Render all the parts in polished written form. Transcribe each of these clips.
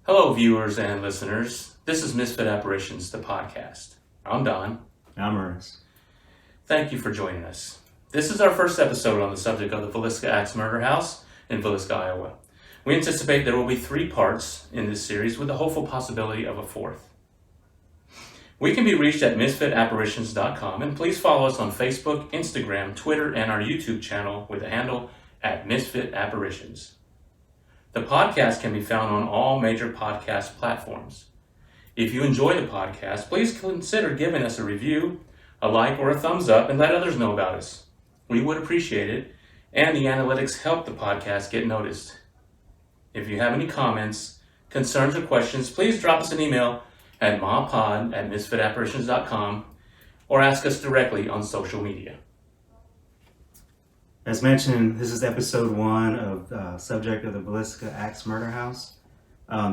Hello, viewers and listeners. This is Misfit Apparitions, the podcast. I'm Don. I'm Ernest. Thank you for joining us. This is our first episode on the subject of the Villisca Axe Murder House in Villisca, Iowa. We anticipate there will be 3 parts in this series with the hopeful possibility of a 4th. We can be reached at misfitapparitions.com, and please follow us on Facebook, Instagram, Twitter, and our YouTube channel with the handle at Misfit Apparitions. The podcast can be found on all major podcast platforms. If you enjoy the podcast, please consider giving us a review, a like, or a thumbs up, and let others know about us. We would appreciate it, and the analytics help the podcast get noticed. If you have any comments, concerns, or questions, please drop us an email at mapod@misfitapparitions.com or ask us directly on social media. As mentioned, this is episode 1 of the subject of the Villisca Axe Murder House.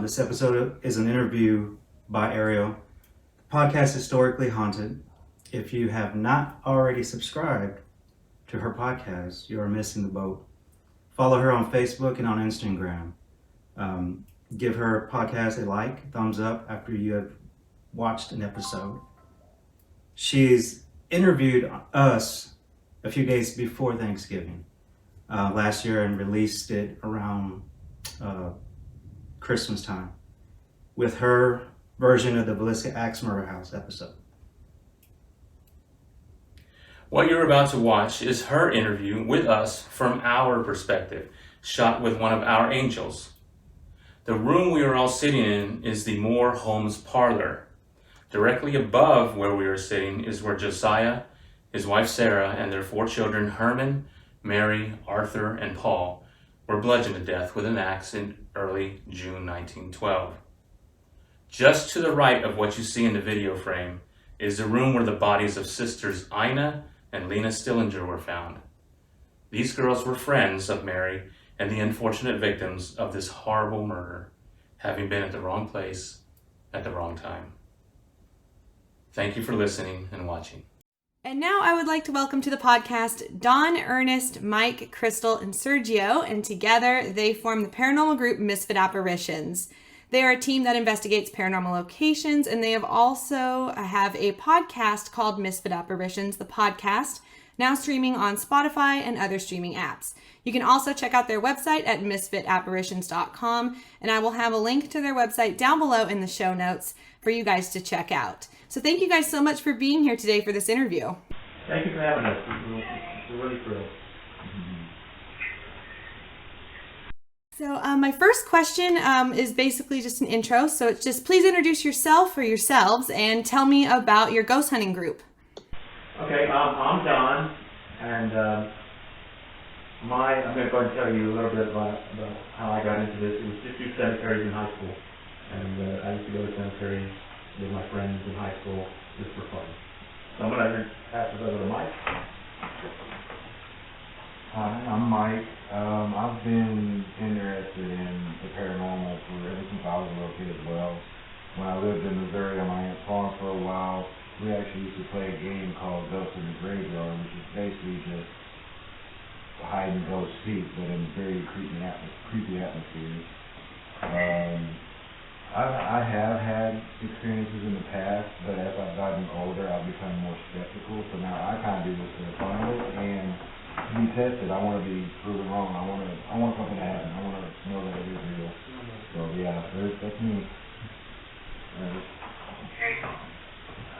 This episode is an interview by Ariel. The podcast Historically Haunted. If you have not already subscribed to her podcast, you are missing the boat. Follow her on Facebook and on Instagram. Give her podcast a like, thumbs up after you have watched an episode. She's interviewed us a few days before Thanksgiving last year and released it around Christmas time with her version of the Villisca Axe Murder House episode. What you're about to watch is her interview with us from our perspective, shot with one of our angels. The room we are all sitting in is the Moore Homes parlor. Directly above where we are sitting is where Josiah, his wife Sarah, and their 4 children, Herman, Mary, Arthur, and Paul, were bludgeoned to death with an axe in early June 1912. Just to the right of what you see in the video frame is the room where the bodies of sisters Ina and Lena Stillinger were found. These girls were friends of Mary and the unfortunate victims of this horrible murder, having been at the wrong place at the wrong time. Thank you for listening and watching. And now I would like to welcome to the podcast Don, Ernest, Mike, Crystal, and Sergio, and together they form the paranormal group Misfit Apparitions. They are a team that investigates paranormal locations, and they also have a podcast called Misfit Apparitions, the podcast, now streaming on Spotify and other streaming apps. You can also check out their website at misfitapparitions.com, and I will have a link to their website down below in the show notes for you guys to check out. So thank you guys so much for being here today for this interview. Thank you for having us. We're really thrilled. So my first question is basically just an intro. So it's just please introduce yourself or yourselves and tell me about your ghost hunting group. Okay, I'm Don, and I'm going to go ahead and tell you a little bit about how I got into this. It was just through cemeteries in high school, and I used to go to cemeteries with my friends in high school just for fun. So I'm going to pass it over to Mike. Hi, I'm Mike. I've been interested in the paranormal ever since I was a little kid as well. When I lived in Missouri on my aunt's farm for a while, we actually used to play a game called Ghost in the Graveyard, which is basically just hide and go seek, but in very creepy atmospheres. I have had experiences in the past, but as I've gotten older, I've become more skeptical. So now I kind of do this for the fun of it and to be tested. I want to be proven wrong. I want something to happen. I want to know that it is real. So yeah, that's me.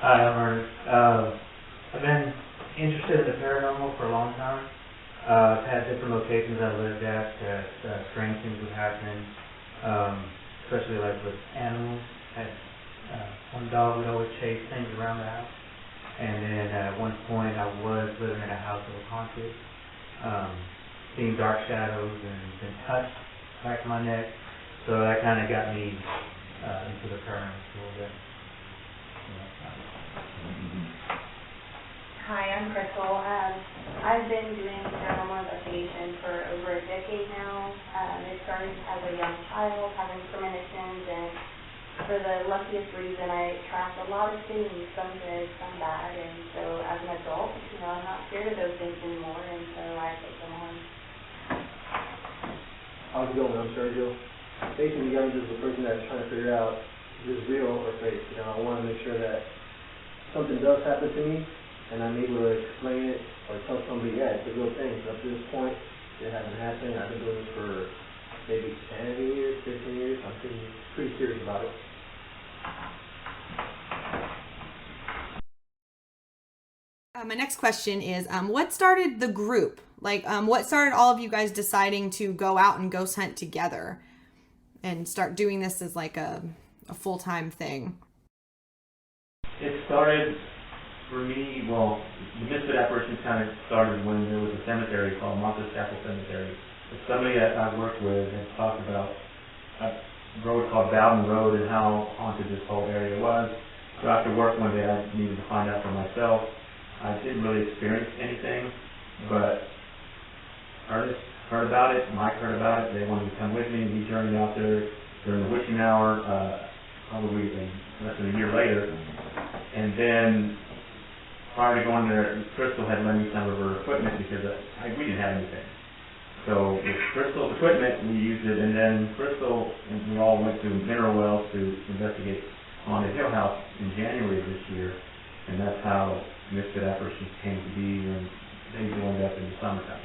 Hi, I'm Ernest. I've been interested in the paranormal for a long time. I've had different locations I lived at that strange things would happen, especially like with animals. One dog would always chase things around the house. And then at one point I was living in a house that was haunted, seeing dark shadows and been touched back of my neck. So that kind of got me into the paranormal a little bit. Hi, I'm Crystal. I've been doing paranormal investigation for over a decade now. It started as a young child, having premonitions, and for the luckiest reason, I tracked a lot of things, some good, some bad, and so as an adult, I'm not scared of those things anymore, and so I take them on. How's it going? I'm Sergio. Basically, I'm just the person that's trying to figure out is this real or fake. I want to make sure that something does happen to me, and I'm able to explain it or tell somebody, yeah, it's a real thing. But up to this point, it hasn't happened. I've been doing this for maybe 10 years, 15 years. I'm pretty serious about it. My next question is, what started the group? Like, what started all of you guys deciding to go out and ghost hunt together and start doing this as like a full-time thing? It started for me, well, the Misfit Apparitions kind of started when there was a cemetery called Montes Chapel Cemetery. But somebody that I worked with had talked about a road called Bowden Road and how haunted this whole area was. So after work one day, I needed to find out for myself. I didn't really experience anything, but Ernest heard about it, Mike heard about it. They wanted to come with me, and we journeyed out there during the witching hour, probably less than a year later. And then prior to going there, Crystal had lent me some of her equipment because we didn't have anything. So with Crystal's equipment, we used it, and then Crystal and we all went to Mineral Wells to investigate Haunted Hill House in January of this year, and that's how Misfit Apparitions came to be, and they joined up in the summertime.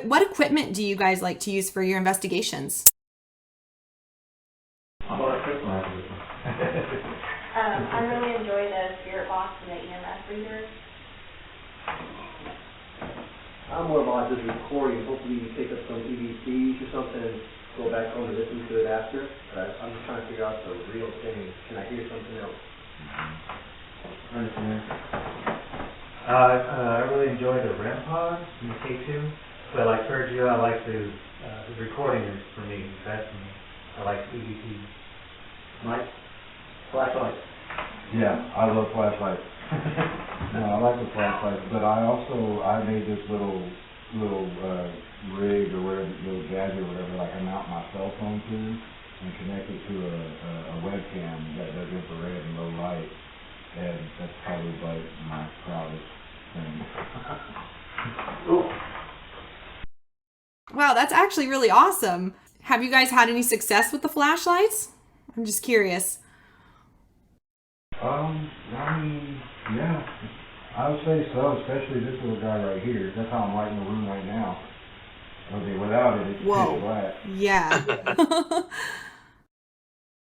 What equipment do you guys like to use for your investigations? How about Crystal after this one? I really enjoy the spirit box and the EMF reader. I'm more about just recording. Hopefully you take up some EVCs or something and go back home and listen to it after. But I'm just trying to figure out the real thing. Can I hear something else? I really enjoy the REM pod and the K2. But like Sergio, I like the recording is for me, that's me. I like EVP. Mike? Flashlight. Yeah, I love flashlights. No, I like the flashlights, but I made this little rig or whatever, little gadget or whatever, like I mount my cell phone to and connect it to a webcam that does infrared and low light, and that's probably like my proudest thing. Wow, that's actually really awesome. Have you guys had any success with the flashlights? I'm just curious. I mean, yeah, I would say so, especially this little guy right here. That's how I'm lighting the room right now. Okay, without it, it's pitch black. Yeah.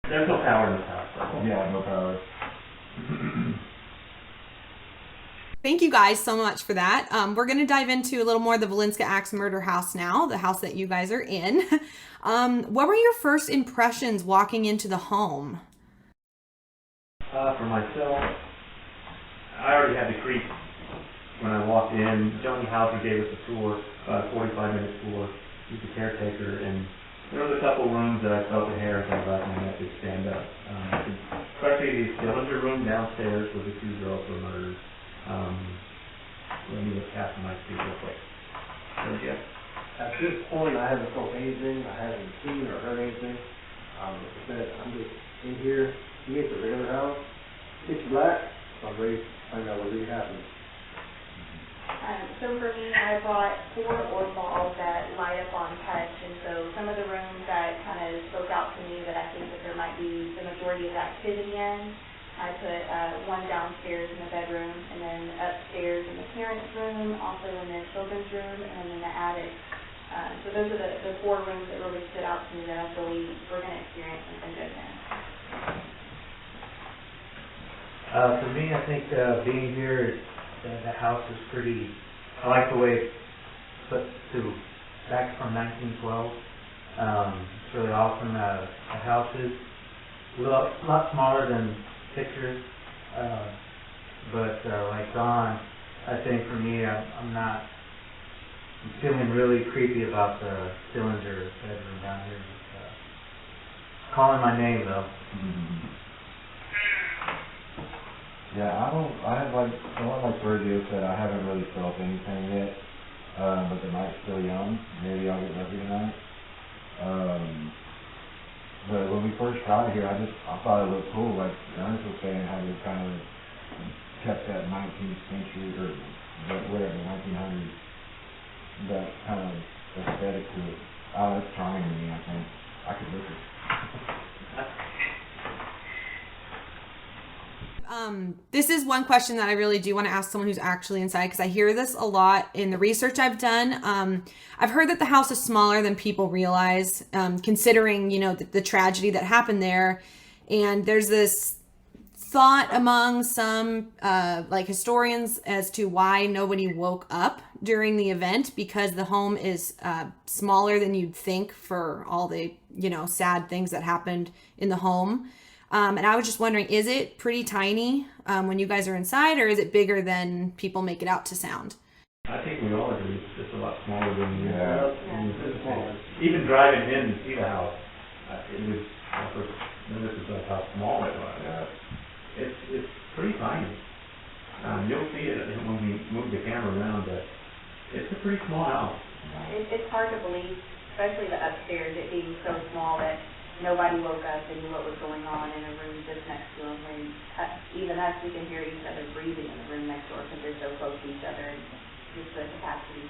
There's no power in this house. So. Yeah, no power. Thank you guys so much for that. We're going to dive into a little more of the Villisca Axe Murder House now, the house that you guys are in. What were your first impressions walking into the home? For myself, I already had the creep when I walked in. Johnny Hauser gave us a tour, 45-minute tour. He's the caretaker, and there was a couple rooms that I felt the hairs on the back of my neck would stand up. Especially the cylinder room downstairs where the two girls were murdered. Let me look past my feet real quick. Yeah. At this point, I haven't felt anything. I haven't seen or heard anything. I'm just in here. It's a regular house. It's black. So I'm ready to find out what really happened. So for me, I brought 4 orb balls that light up on touch, and so some of the rooms that kind of spoke out to me that I think that there might be the majority of activity in, I put one downstairs in the bedroom, and then upstairs in the parents' room, also in the children's room, and then in the attic. So those are the 4 rooms that really stood out to me that I feel we're going to experience something good in. For me, I think being here, the house is pretty, I like the way it's put to back from 1912. It's really awesome. The house is a lot smaller than pictures. But like Dawn, I think for me, I'm feeling really creepy about the cylinder bedroom down here. Calling my name though. Yeah, someone like Sergio said, I haven't really felt anything yet, but the night's still young. Maybe I'll get lucky tonight. But when we first got here, I thought it looked cool, like Ernest was saying, how they kind of kept that 19th century, or whatever, 1900s, that kind of aesthetic to it. It's charming to me, I think. I could look at it. This is one question that I really do want to ask someone who's actually inside, because I hear this a lot in the research I've done. I've heard that the house is smaller than people realize, considering, the tragedy that happened there. And there's this thought among some historians as to why nobody woke up during the event, because the home is smaller than you'd think for all the sad things that happened in the home. And I was just wondering, is it pretty tiny when you guys are inside, or is it bigger than people make it out to sound? I think we all agree it's just a lot smaller than you even driving in to see the house, this is like how small it was. It's pretty tiny. You'll see it when we move the camera around, but it's a pretty small house. It's hard to believe, especially the upstairs, it being so small that nobody woke up and knew what was going on in a room just next to them. When even us, we can hear each other breathing in the room next door because they're so close to each other, and just the capacity.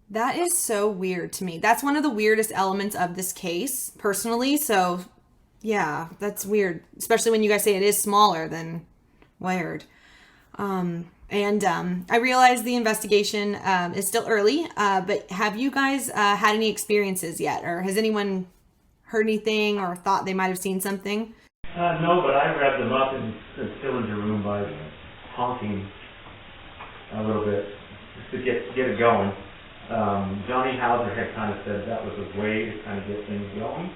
That is so weird to me. That's one of the weirdest elements of this case, personally. So, yeah, that's weird. Especially when you guys say it is smaller than weird. I realize the investigation is still early, but have you guys had any experiences yet? Or has anyone heard anything or thought they might have seen something? No, but I grabbed them up in the cylinder room by honking a little bit just to get it going. Johnny Hauser had kind of said that was a way to kind of get things going,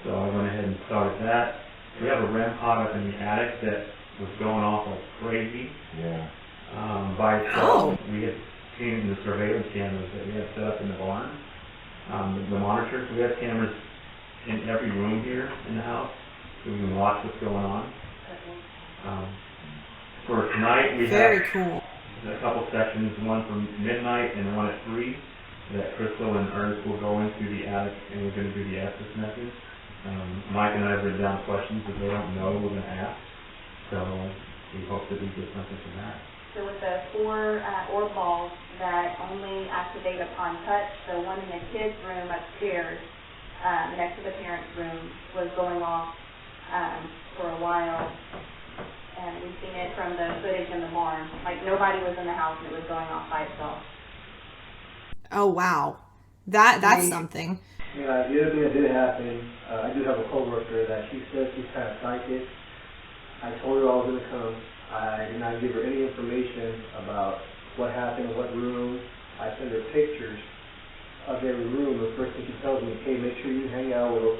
so I went ahead and started that. We have a REM pod up in the attic that was going off like crazy. Yeah. By itself. We had seen in the surveillance cameras that we had set up in the barn. The monitors, we have cameras in every room here in the house, so we can watch what's going on. For tonight, we Very have cool. A couple sections, one from midnight and one at 3, that Crystal and Ernest will go into the attic, and we're going to do the access method. Mike and I have written down questions that they don't know we're going to ask, so we hope that we get something from that. So with the 4 orb balls that only activate upon touch, the one in the kids' room upstairs, next to the parents' room, was going off for a while. And we've seen it from the footage in the barn. Like, nobody was in the house and it was going off by itself. Oh, wow. That's something. The other thing that did happen, I do have a coworker that she says she's kind of psychic. I told her I was going to come. I did not give her any information about what happened in what room. I sent her pictures of every room. The first thing she tells me, hey, make sure you hang out with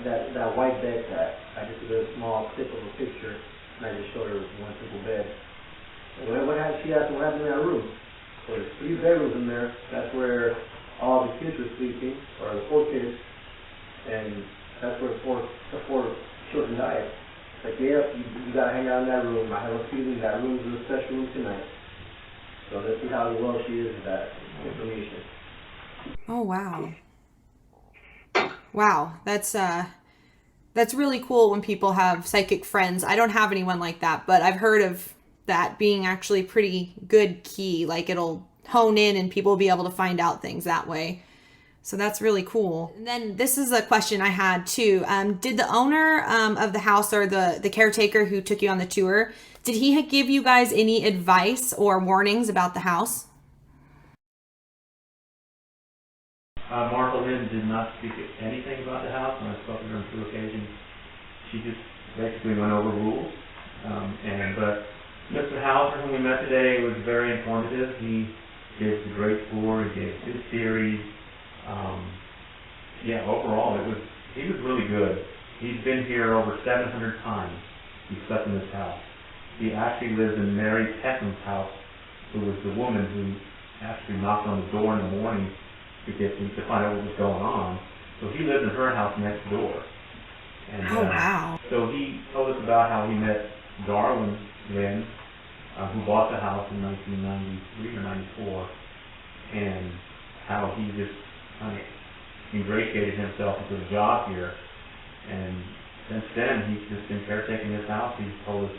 that white bed that I just did a small clip of a picture, and I just showed her one simple bed. And she asked me what happened in that room. So there's 3 bedrooms in there. That's where all the kids were sleeping, or the 4 kids, and that's where the 4 children died. Like, yeah, you gotta hang out in that room. I have a feeling that room is a special room tonight. So let's see how well she is with that information. Oh, wow. Wow, that's really cool when people have psychic friends. I don't have anyone like that, but I've heard of that being actually pretty good key. Like, it'll hone in and people will be able to find out things that way. So that's really cool. And then this is a question I had too. Did the owner of the house, or the caretaker who took you on the tour, did he give you guys any advice or warnings about the house? Martha Lynn did not speak anything about the house, and I spoke to her on 2 occasions. She just basically went over rules. But Mr. Hauser, whom we met today, was very informative. He gave a great tour. He gave his theories. Overall, he was really good. He's been here over 700 times. He slept in this house. He actually lives in Mary Peckham's house, who was the woman who actually knocked on the door in the morning to find out what was going on. So he lived in her house next door. And, Oh, wow. So he told us about how he met Darwin Lynn, who bought the house in 1993 or 94, and how he just kind of ingratiated himself into the job here. And since then, he's just been caretaking this house. He's told us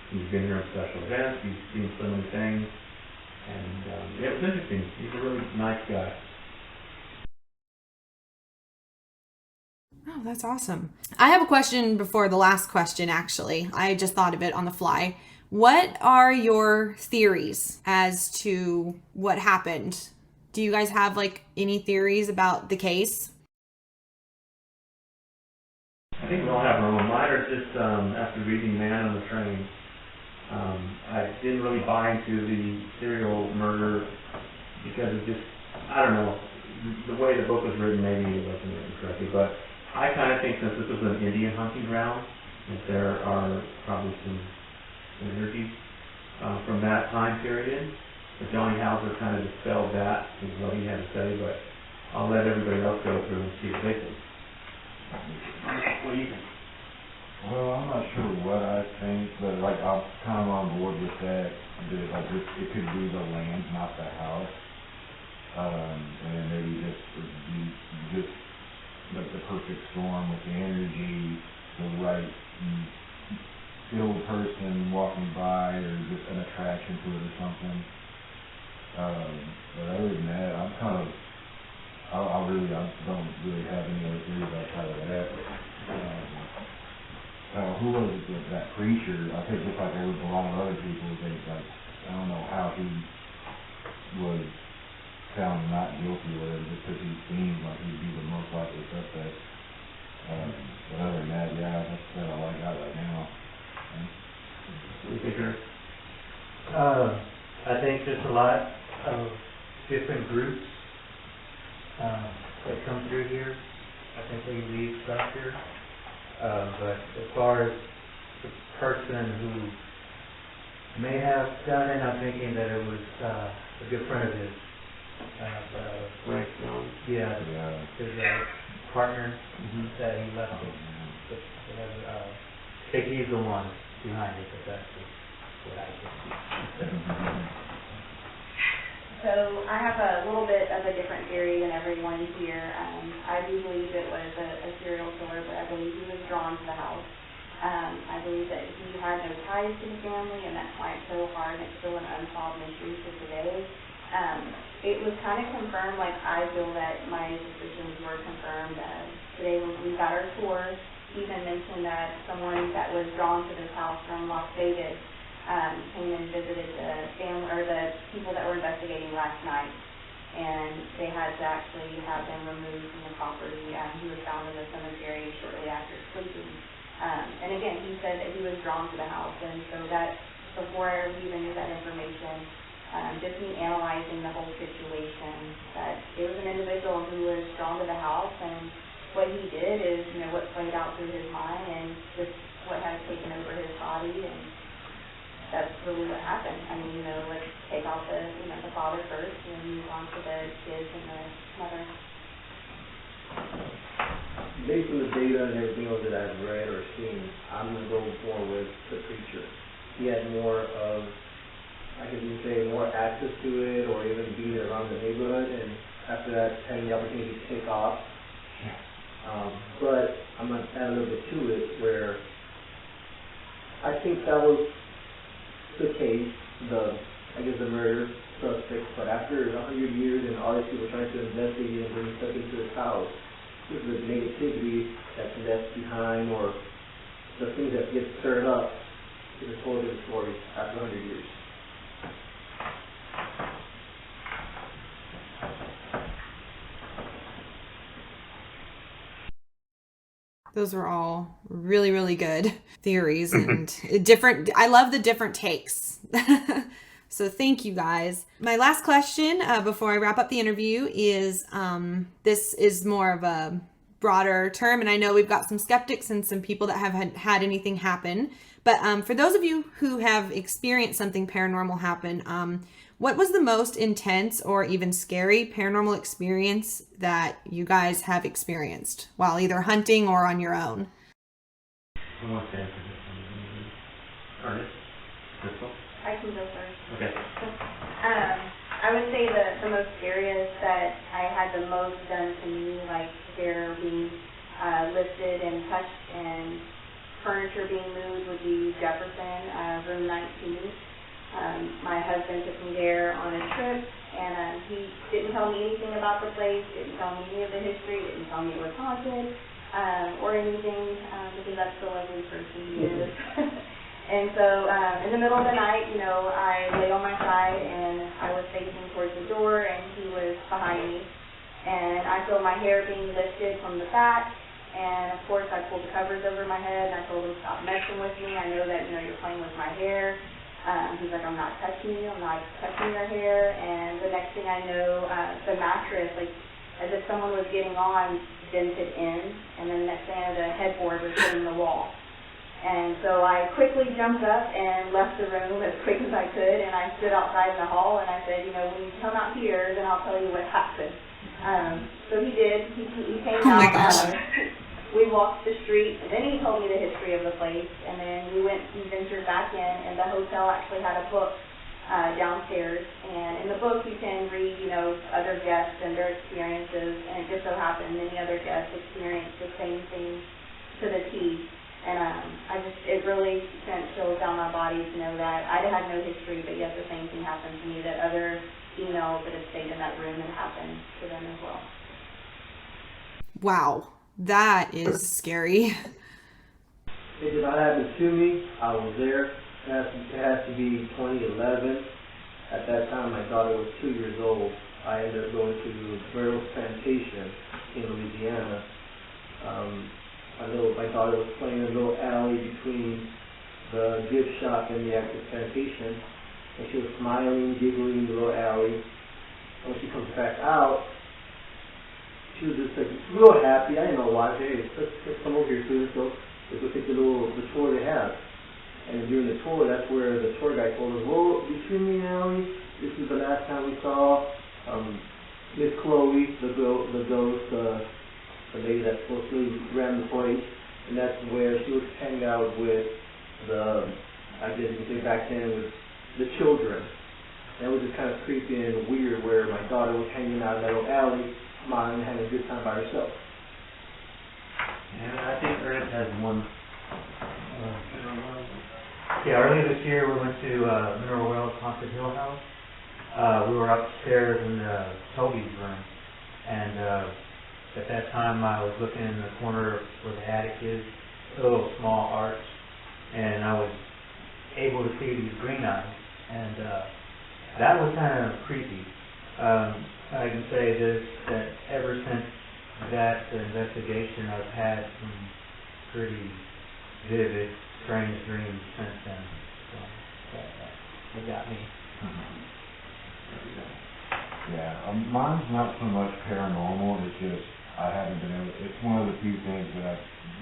he's been here at special events. He's seen so many things. And it was interesting. He's a really nice guy. Oh, that's awesome. I have a question before the last question, actually. I just thought of it on the fly. What are your theories as to what happened? Do you guys have like any theories about the case? I think we all have our own. Mine are just after reading Man on the Train. I didn't really buy into the serial murder because it just, I don't know, the way the book was written, maybe it wasn't written correctly, but I kind of think since this was an Indian hunting ground, that there are probably some energies from that time period. But Johnny Hauser kind of dispelled that, is what he had to say, but I'll let everybody else go through and see what they think. What do you think? Well, I'm not sure what I think, but like I'm kind of on board with that. Like it could be the land, not the house, and then maybe just like the perfect storm with the energy, the right skilled person walking by, or just an attraction to it or something. But other than that, I'm kind of I don't really have any other theories outside of that. Who was it, that preacher? I think just like there was a lot of other people, I don't know how he was found not guilty or whatever, just because he seemed like he'd be the most likely suspect. But other than that, yeah, that's all I got right now. What do you think, Eric? I think there's a lot of different groups that come through here. I think they leave stuff here. But as far as the person who may have done it, I'm thinking that it was a good friend of his. Right, John. Yeah, his partner that he left with. I think he's the one behind it, but that's what I think. So I have a little bit of a different theory than everyone here. I do believe it was a serial killer, but I believe he was drawn to the house. I believe that he had no ties to the family, and that's why it's so hard and it's still an unsolved mystery to today. It was kind of confirmed, like I feel that my suspicions were confirmed. Today when we got our tour, he even mentioned that someone that was drawn to this house from Las Vegas came and visited the family or the people that were investigating last night, and they had to actually have them removed from the property. He was found in the cemetery shortly after sleeping. And again, he said that he was drawn to the house, and so that before I even knew that information, just me analyzing the whole situation, that it was an individual who was drawn to the house, and what he did is, what played out through his mind and just what has taken over his body, and that's really what happened. I mean, let's take off the father first and move on to the kids and the mother. Based on the data and everything else that I've read or seen, I'm going to go more with the preacher. He had more of, I guess you say, more access to it, or even being around the neighborhood, and after that, having the opportunity to take off. But I'm going to add a little bit to it, where I think that was the case, the murder suspect, but after 100 years and all these people trying to investigate and bring stuff into his house, this is the negativity that's left behind, or the things that get stirred up, is a totally different story after 100 years. Those were all really, really good theories and different. I love the different takes. So thank you guys. My last question before I wrap up the interview is, this is more of a broader term, and I know we've got some skeptics and some people that haven't had anything happen. But for those of you who have experienced something paranormal happen, what was the most intense or even scary paranormal experience that you guys have experienced while either hunting or on your own? Who wants to answer this one? Ernest? Crystal? I can go first. Okay. I would say the most scariest that I had the most done to me, like they're being lifted and touched and furniture being moved, would be Jefferson, room 19. My husband took me there on a trip, and he didn't tell me anything about the place, didn't tell me any of the history, didn't tell me it was haunted or anything, because that's the lovely person he is. And so in the middle of the night, you know, I lay on my side and I was facing towards the door and he was behind me. And I feel my hair being lifted from the back. And of course I pulled the covers over my head and I told him, stop messing with me. I know that, you know, you're playing with my hair. He's like, I'm not touching you. I'm not touching your hair. And the next thing I know, the mattress, like as if someone was getting on, dented in. And then the next thing I know, the headboard was hitting the wall. And so I quickly jumped up and left the room as quick as I could, and I stood outside in the hall, and I said, you know, when you come out here, then I'll tell you what happened. So he did. He came Oh my out. gosh. We walked the street, and then he told me the history of the place, and then we went and ventured back in, and the hotel actually had a book downstairs, and in the book you can read, you know, other guests and their experiences, and it just so happened many other guests experienced the same thing to the T. And it really sent chills down my body to know that I had no history, but yet the same thing happened to me, that other females that had stayed in that room and happened to them as well. Wow, that is scary. It did not happen to me. I was there. It has to be 2011. At that time, my daughter was 2 years old. I ended up going to Burroughs Plantation in Louisiana. My daughter was playing in a little alley between the gift shop and the active plantation, and she was smiling, giggling in the little alley. When she comes back out, she was just like real happy. I didn't know why. I said, hey, let's come over here too. So let's go take the tour they have. And during the tour, that's where the tour guide told us, well, between me and Allie, this is the last time we saw Miss Chloe, the ghost, the lady that supposedly ran the place, and that's where she would hang out with I guess you could say back then, with the children. And it was just kind of creepy and weird where my daughter was hanging out in that little alley, smiling and having a good time by herself. And I think Ernest has one. Earlier this year we went to Mineral Wells Haunted Hill House. We were upstairs in Toby's room, and at that time I was looking in the corner where the attic is, a little small arch, and I was able to see these green eyes, and that was kind of creepy. I can say this, that ever since that investigation I've had some pretty vivid, strange dreams since then. So that got me. Yeah, mine's not so much paranormal, it's just I haven't been able, it's one of the few things that I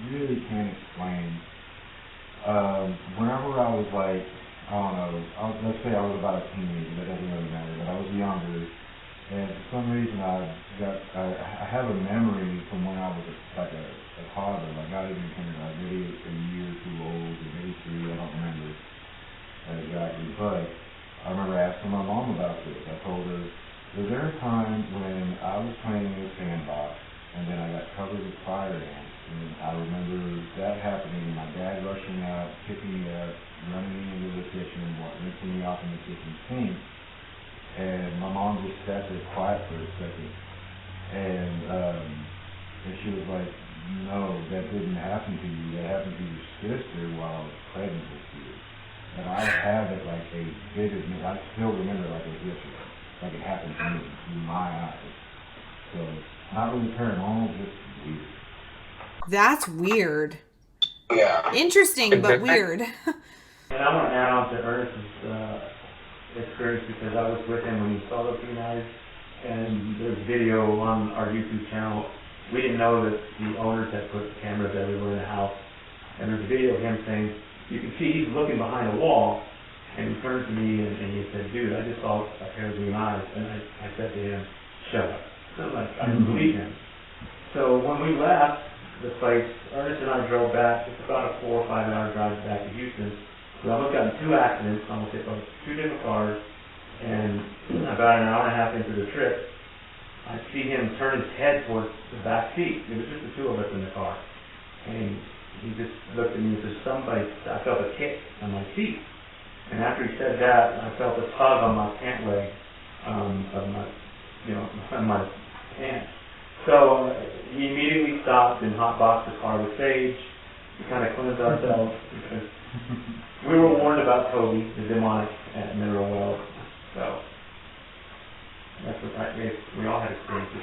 really can't explain. Whenever I was like, I don't know, let's say I was about a teenager, that doesn't really matter, but I was younger, and for some reason I have a memory from when I was like a toddler, like not even kindergarten, maybe a year or two old, or maybe 3, I don't remember exactly, but I remember asking my mom about this. I told her, was there a time when I was playing in a sandbox and then I got covered with fire ants, and I remember that happening and my dad rushing out, picking me up, running me into the kitchen, rinsing me off in the kitchen sink, and my mom just sat there quiet for a second, and she was like, no, that didn't happen to you, that happened to your sister while I was pregnant with you. And I have it like a vivid, I still remember it like it was yesterday. Like it happened to me through my eyes. So, not really paranormal, just weird. That's weird. Yeah. Interesting, but weird. And I want to add on to Ernest's experience because I was with him when he saw the green eyes, and there's video on our YouTube channel we didn't know that the owners had put cameras everywhere in the house. And there's a video of him saying, you can see he's looking behind a wall, and he turned to me and he said, dude, I just saw a pair of green eyes. And I said to him, shut up. So I didn't believe him. So when we left the place, Ernest and I drove back. It's about a 4 or 5 hour drive back to Houston. We almost got in 2 accidents, almost hit by 2 different cars, and about an hour and a half into the trip, I see him turn his head towards the back seat. It was just the 2 of us in the car. And he just looked at me and said, I felt a kick on my seat. And after he said that, I felt a tug on my pant leg, on my pants. So he immediately stopped and hotboxed the car with sage. We kind of cleansed ourselves because we were warned about Toby, the demonic at Mineral Wells. So that's what we all had experiences.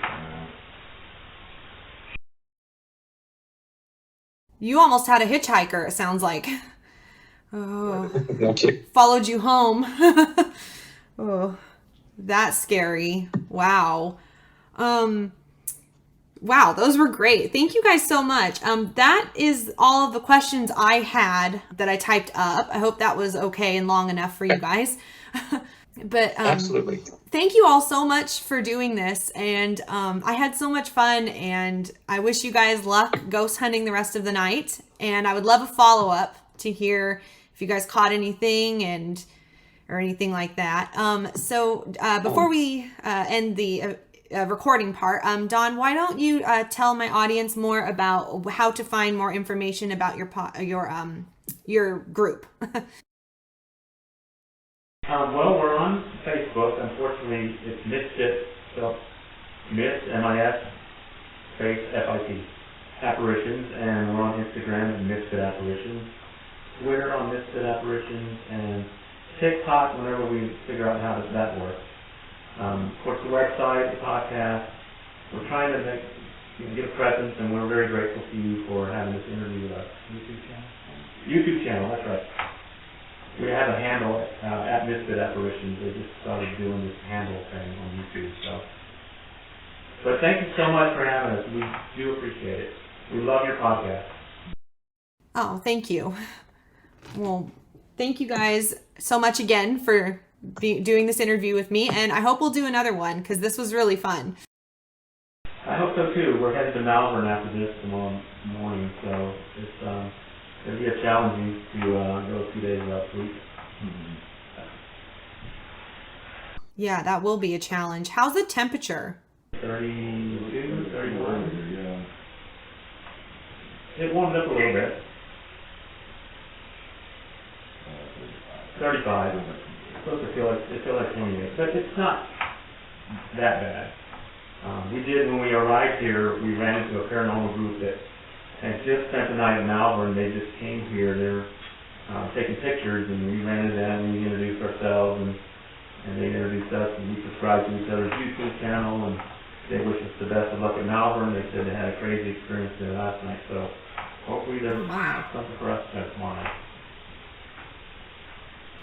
You almost had a hitchhiker, it sounds like. Oh, Thank you. followed you home. Oh, that's scary. Wow. Wow, those were great. Thank you guys so much. That is all of the questions I had that I typed up. I hope that was okay and long enough for you guys. But Absolutely. thank you all so much for doing this. And I had so much fun, and I wish you guys luck ghost hunting the rest of the night. And I would love a follow-up to hear if you guys caught anything or anything like that. So before we end the recording part, Don, why don't you tell my audience more about how to find more information about your group? Well, we're on Facebook. Unfortunately, it's Misfit, so Mis, M-I-S, space, F-I-T, Apparitions, and we're on Instagram at Misfit Apparitions, Twitter on Misfit Apparitions, and TikTok whenever we figure out how that works. Of course, the website, the podcast, we're trying to get a presence, and we're very grateful to you for having this interview with us. YouTube channel, that's right. We have a handle at Misfit Apparitions. They just started doing this handle thing on YouTube. But thank you so much for having us. We do appreciate it. We love your podcast. Oh, thank you. Well, thank you guys so much again for doing this interview with me, and I hope we'll do another one because this was really fun. I hope so too. We're headed to Malvern after this tomorrow morning, so it's it'll be a challenging to go 2 days without sleep. Yeah, that will be a challenge. How's the temperature? 32, 31. It warmed up a little bit. 35. It's supposed to feel like 28, but it's not that bad. When we arrived here, we ran into a paranormal group that had just spent the night in Malvern. They just came here. They're taking pictures, and we ran into them. We introduced ourselves, and they introduced us, and we subscribed to each other's YouTube channel, and they wished us the best of luck at Malvern. They said they had a crazy experience there last night, so hopefully there's something for us tomorrow night.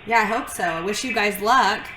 Yeah, I hope so. I wish you guys luck.